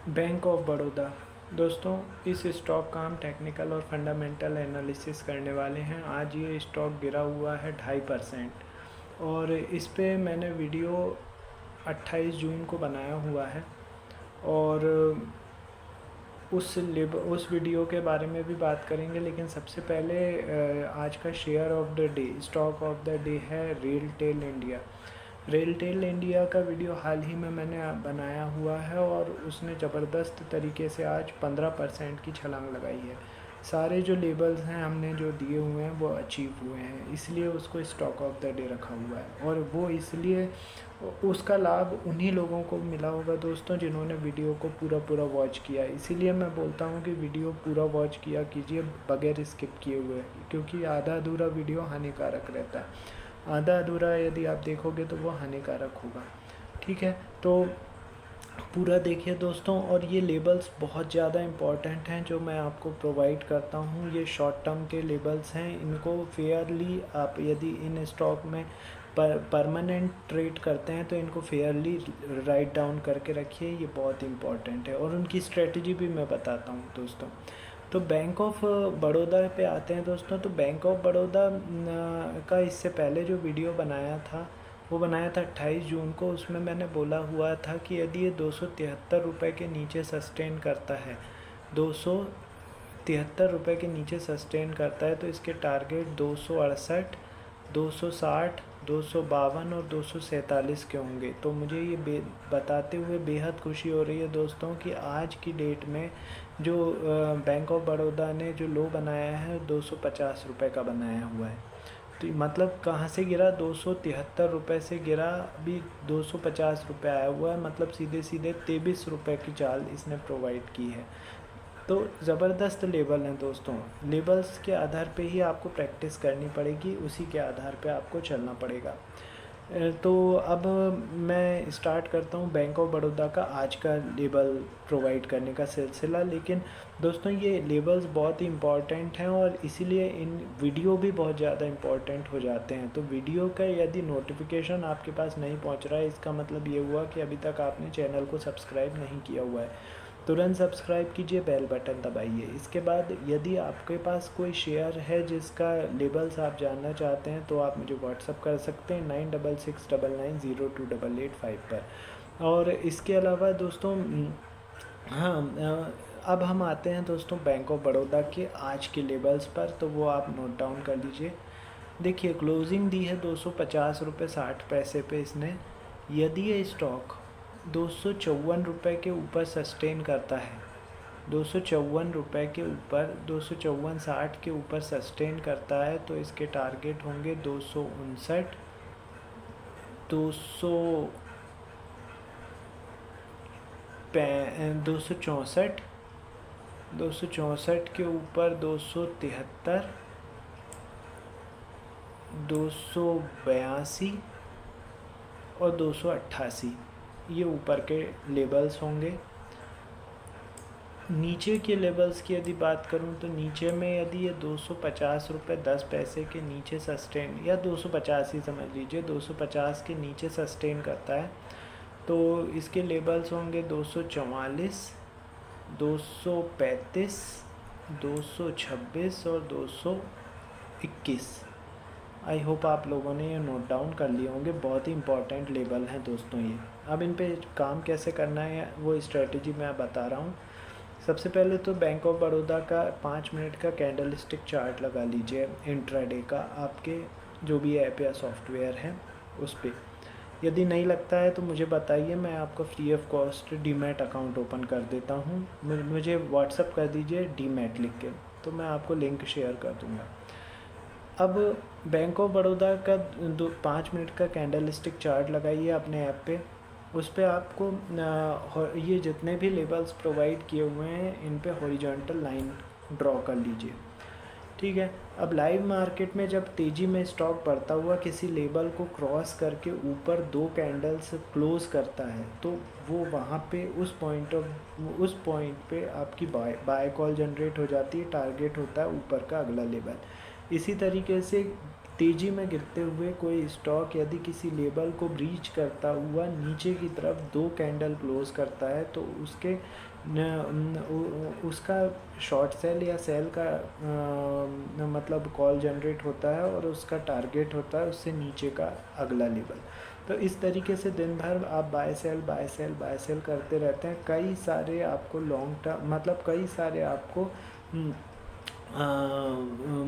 Bank of Baroda. दोस्तों, इस stock का हम टेक्निकल और फंडामेंटल एनालिसिस करने वाले हैं। आज ये स्टॉक गिरा हुआ है 2.5% और इस पे मैंने वीडियो 28 जून को बनाया हुआ है और उस वीडियो के बारे में भी बात करेंगे। लेकिन सबसे पहले आज का share of the day, stock of the day है रेलटेल इंडिया। रेलटेल इंडिया का वीडियो हाल ही में मैंने बनाया हुआ है और उसने ज़बरदस्त तरीके से आज 15% की छलांग लगाई है। सारे जो लेबल्स हैं हमने जो दिए हुए हैं वो अचीव हुए हैं, इसलिए उसको स्टॉक ऑफ द डे रखा हुआ है। और वो इसलिए उसका लाभ उन्हीं लोगों को मिला होगा दोस्तों जिन्होंने वीडियो को पूरा वॉच किया। इसीलिए मैं बोलता हूँ कि वीडियो पूरा वॉच किया कीजिए बगैर स्किप किए हुए, क्योंकि आधा अधूरा वीडियो हानिकारक रहता है। आधा अधूरा यदि आप देखोगे तो वो हानिकारक होगा। ठीक है, तो पूरा देखिए दोस्तों। और ये लेबल्स बहुत ज़्यादा इम्पॉर्टेंट हैं जो मैं आपको प्रोवाइड करता हूँ। ये शॉर्ट टर्म के लेबल्स हैं, इनको फेयरली आप यदि इन स्टॉक में परमानेंट ट्रेड करते हैं तो इनको फेयरली राइट डाउन करके रखिए, ये बहुत इम्पॉर्टेंट है। और उनकी स्ट्रेटजी भी मैं बताता हूँ दोस्तों। तो बैंक ऑफ बड़ौदा पे आते हैं दोस्तों। तो बैंक ऑफ बड़ौदा का इससे पहले जो वीडियो बनाया था वो बनाया था 28 जून को। उसमें मैंने बोला हुआ था कि यदि ये 273 रुपये के नीचे सस्टेन करता है, 273 रुपये के नीचे सस्टेन करता है तो इसके टारगेट 268, 260, 252 और 247 के होंगे। तो मुझे ये बताते हुए बेहद खुशी हो रही है दोस्तों कि आज की डेट में जो बैंक ऑफ बड़ौदा ने जो लो बनाया है 250 रुपये का बनाया हुआ है। तो मतलब कहाँ से गिरा, 273 रुपये से गिरा, अभी 250 रुपये आया हुआ है। मतलब सीधे सीधे 23 रुपये की चाल इसने प्रोवाइड की है। तो ज़बरदस्त लेबल हैं दोस्तों। लेबल्स के आधार पे ही आपको प्रैक्टिस करनी पड़ेगी, उसी के आधार पे आपको चलना पड़ेगा। तो अब मैं स्टार्ट करता हूँ बैंक ऑफ बड़ौदा का आज का लेबल प्रोवाइड करने का सिलसिला। लेकिन दोस्तों ये लेबल्स बहुत ही इम्पॉर्टेंट हैं और इसीलिए इन वीडियो भी बहुत ज़्यादा इम्पॉर्टेंट हो जाते हैं। तो वीडियो का यदि नोटिफिकेशन आपके पास नहीं पहुँच रहा है, इसका मतलब ये हुआ कि अभी तक आपने चैनल को सब्सक्राइब नहीं किया हुआ है। तुरंत सब्सक्राइब कीजिए, बेल बटन दबाइए। इसके बाद यदि आपके पास कोई शेयर है जिसका लेबल्स आप जानना चाहते हैं तो आप मुझे व्हाट्सअप कर सकते हैं 9669902885 पर। और इसके अलावा दोस्तों हाँ, अब हम आते हैं दोस्तों बैंक ऑफ बड़ौदा के आज के लेबल्स पर, तो वो आप नोट डाउन कर लीजिए। देखिए, क्लोजिंग दी है 250 रुपये 60 पैसे पे इसने। यदि ये स्टॉक 254 रुपये के ऊपर सस्टेन करता है, 254 रुपये के ऊपर 254.60 के ऊपर सस्टेन करता है तो इसके टारगेट होंगे 259, 264, 264 के ऊपर 273, 282 और 288, ये ऊपर के लेबल्स होंगे। नीचे के लेबल्स की यदि बात करूं तो नीचे में यदि ये 250 रुपये 10 पैसे के नीचे सस्टेन, या 250 ही समझ लीजिए, 250 के नीचे सस्टेन करता है तो इसके लेबल्स होंगे 244, 235, 226 और 221। आई होप आप लोगों ने ये नोट डाउन कर लिए होंगे। बहुत ही इंपॉर्टेंट लेबल हैं दोस्तों ये। अब इन पे काम कैसे करना है वो स्ट्रेटजी मैं बता रहा हूँ। सबसे पहले तो बैंक ऑफ बड़ौदा का 5 मिनट का कैंडल स्टिक चार्ट लगा लीजिए इंट्राडे का, आपके जो भी ऐप या सॉफ्टवेयर है उस पर। यदि नहीं लगता है तो मुझे बताइए, मैं आपको free of cost demat account open कर देता हूँ। मुझे व्हाट्सअप कर दीजिए डीमैट लिख के, तो मैं आपको लिंक शेयर कर दूँगा। अब बैंक ऑफ बड़ौदा का 5 मिनट का कैंडल स्टिक चार्ट लगाइए अपने ऐप पे। उस पर आपको ये जितने भी लेबल्स प्रोवाइड किए हुए हैं इन पे हॉरिजॉन्टल लाइन ड्रॉ कर लीजिए। ठीक है, अब लाइव मार्केट में जब तेज़ी में स्टॉक बढ़ता हुआ किसी लेबल को क्रॉस करके ऊपर 2 कैंडल्स क्लोज करता है तो वो वहाँ पे उस पॉइंट पे आपकी बाय कॉल जनरेट हो जाती है। टारगेट होता है ऊपर का अगला लेवल। इसी तरीके से तेज़ी में गिरते हुए कोई स्टॉक यदि किसी लेवल को ब्रीच करता हुआ नीचे की तरफ 2 कैंडल क्लोज करता है तो उसका शॉर्ट सेल या सेल का मतलब कॉल जनरेट होता है और उसका टारगेट होता है उससे नीचे का अगला लेवल। तो इस तरीके से दिन भर आप buy sell buy sell buy sell करते रहते हैं। कई सारे आपको लॉन्ग टर्म मतलब कई सारे आपको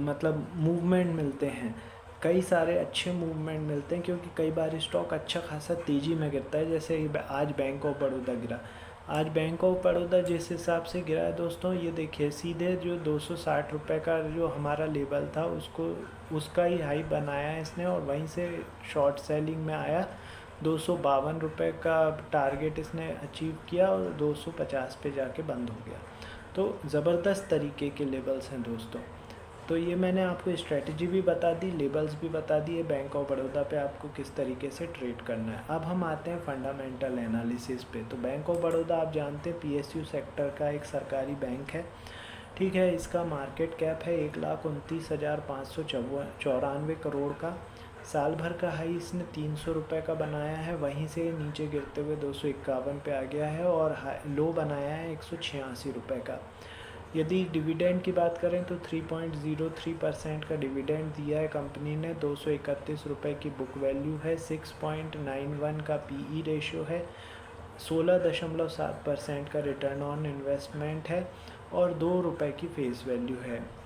मतलब मूवमेंट मिलते हैं, कई सारे अच्छे मूवमेंट मिलते हैं, क्योंकि कई बार स्टॉक अच्छा खासा तेज़ी में गिरता है। जैसे आज बैंक ऑफ बड़ौदा गिरा, आज बैंक ऑफ बड़ौदा जिस हिसाब से गिरा है दोस्तों, ये देखिए सीधे जो 260 रुपये का जो हमारा लेवल था उसका ही हाई बनाया है इसने, और वहीं से शॉर्ट सेलिंग में आया। 252 रुपये का टारगेट इसने अचीव किया और 250 पे जाके बंद हो गया। तो ज़बरदस्त तरीके के लेवल्स हैं दोस्तों। तो ये मैंने आपको स्ट्रेटजी भी बता दी, लेवल्स भी बता दिए बैंक ऑफ बड़ौदा पे आपको किस तरीके से ट्रेड करना है। अब हम आते हैं फंडामेंटल एनालिसिस पे। तो बैंक ऑफ बड़ौदा आप जानते हैं PSU सेक्टर का एक सरकारी बैंक है, ठीक है। इसका मार्केट कैप है 1,59,594 करोड़ का। साल भर का हाई इसने 300 रुपये का बनाया है, वहीं से नीचे गिरते हुए 251 पे आ गया है, और लो बनाया है 186 रुपये का। यदि डिविडेंड की बात करें तो 3.03% का डिविडेंड दिया है कंपनी ने। 231 रुपये की बुक वैल्यू है, 6.91 का PE रेशियो है, 16.7% का रिटर्न ऑन इन्वेस्टमेंट है, और 2 रुपये की फेस वैल्यू है।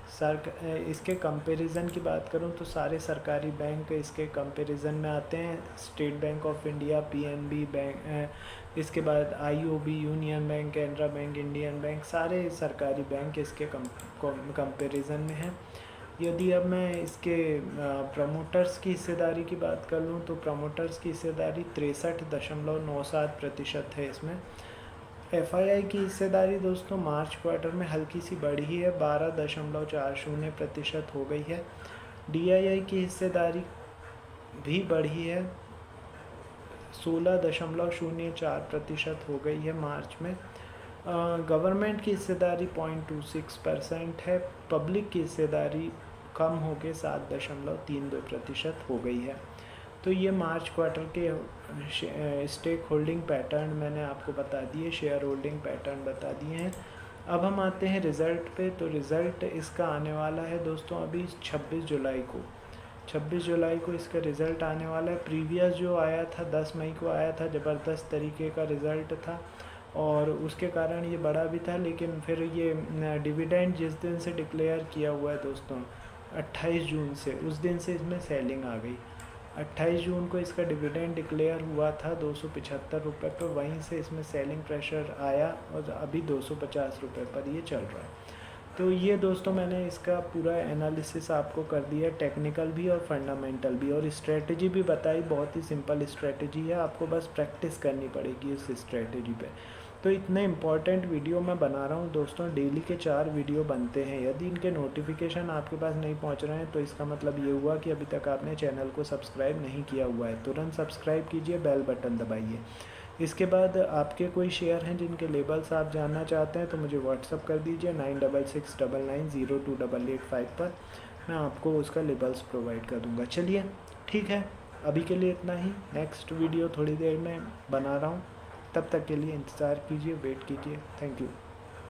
इसके कंपैरिजन की बात करूं तो सारे सरकारी बैंक इसके कंपैरिजन में आते हैं। State bank of India, PNB bank, इसके बाद IOB, union bank, Canara bank, Indian bank, सारे सरकारी बैंक इसके कंपैरिजन में हैं। यदि अब मैं इसके प्रमोटर्स की हिस्सेदारी की बात कर लूँ तो प्रमोटर्स की हिस्सेदारी 63.97% है इसमें। FII की हिस्सेदारी दोस्तों मार्च क्वार्टर में हल्की सी बढ़ी है, 12.40% हो गई है। DII की हिस्सेदारी भी बढ़ी है, 16.04% हो गई है मार्च में। गवर्नमेंट की हिस्सेदारी 0.26% है। पब्लिक की हिस्सेदारी कम होकर 7.32% हो गई है। तो ये मार्च क्वार्टर के स्टेक होल्डिंग पैटर्न मैंने आपको बता दिए, शेयर होल्डिंग पैटर्न बता दिए हैं। अब हम आते हैं रिज़ल्ट पे। तो रिज़ल्ट इसका आने वाला है दोस्तों अभी 26 जुलाई को। 26 जुलाई को इसका रिज़ल्ट आने वाला है। प्रीवियस जो आया था 10 मई को आया था, ज़बरदस्त तरीके का रिज़ल्ट था और उसके कारण ये बड़ा भी था। लेकिन फिर ये डिविडेंड जिस दिन से डिक्लेयर किया हुआ है दोस्तों 28 जून से, उस दिन से इसमें सेलिंग आ गई। 28 जून को इसका डिविडेंड डिक्लेयर हुआ था 275 रुपये पर, वहीं से इसमें सेलिंग प्रेशर आया और अभी 250 रुपये पर ये चल रहा है। तो ये दोस्तों मैंने इसका पूरा एनालिसिस आपको कर दिया, टेक्निकल भी और फंडामेंटल भी, और स्ट्रेटजी भी बताई। बहुत ही सिंपल स्ट्रेटजी है, आपको बस प्रैक्टिस करनी पड़ेगी उस स्ट्रेटजी पे। तो इतने इम्पॉर्टेंट वीडियो मैं बना रहा हूँ दोस्तों, डेली के 4 वीडियो बनते हैं। यदि इनके नोटिफिकेशन आपके पास नहीं पहुँच रहे हैं तो इसका मतलब ये हुआ कि अभी तक आपने चैनल को सब्सक्राइब नहीं किया हुआ है। तुरंत सब्सक्राइब कीजिए, बेल बटन दबाइए। इसके बाद आपके कोई शेयर हैं जिनके लेबल्स आप जानना चाहते हैं तो मुझे व्हाट्सअप कर दीजिए 9669902885 पर, मैं आपको उसका लेबल्स प्रोवाइड कर दूंगा। चलिए ठीक है, अभी के लिए इतना ही। नेक्स्ट वीडियो थोड़ी देर में बना रहा हूँ, तब तक के लिए इंतज़ार कीजिए, वेट कीजिए। Thank you.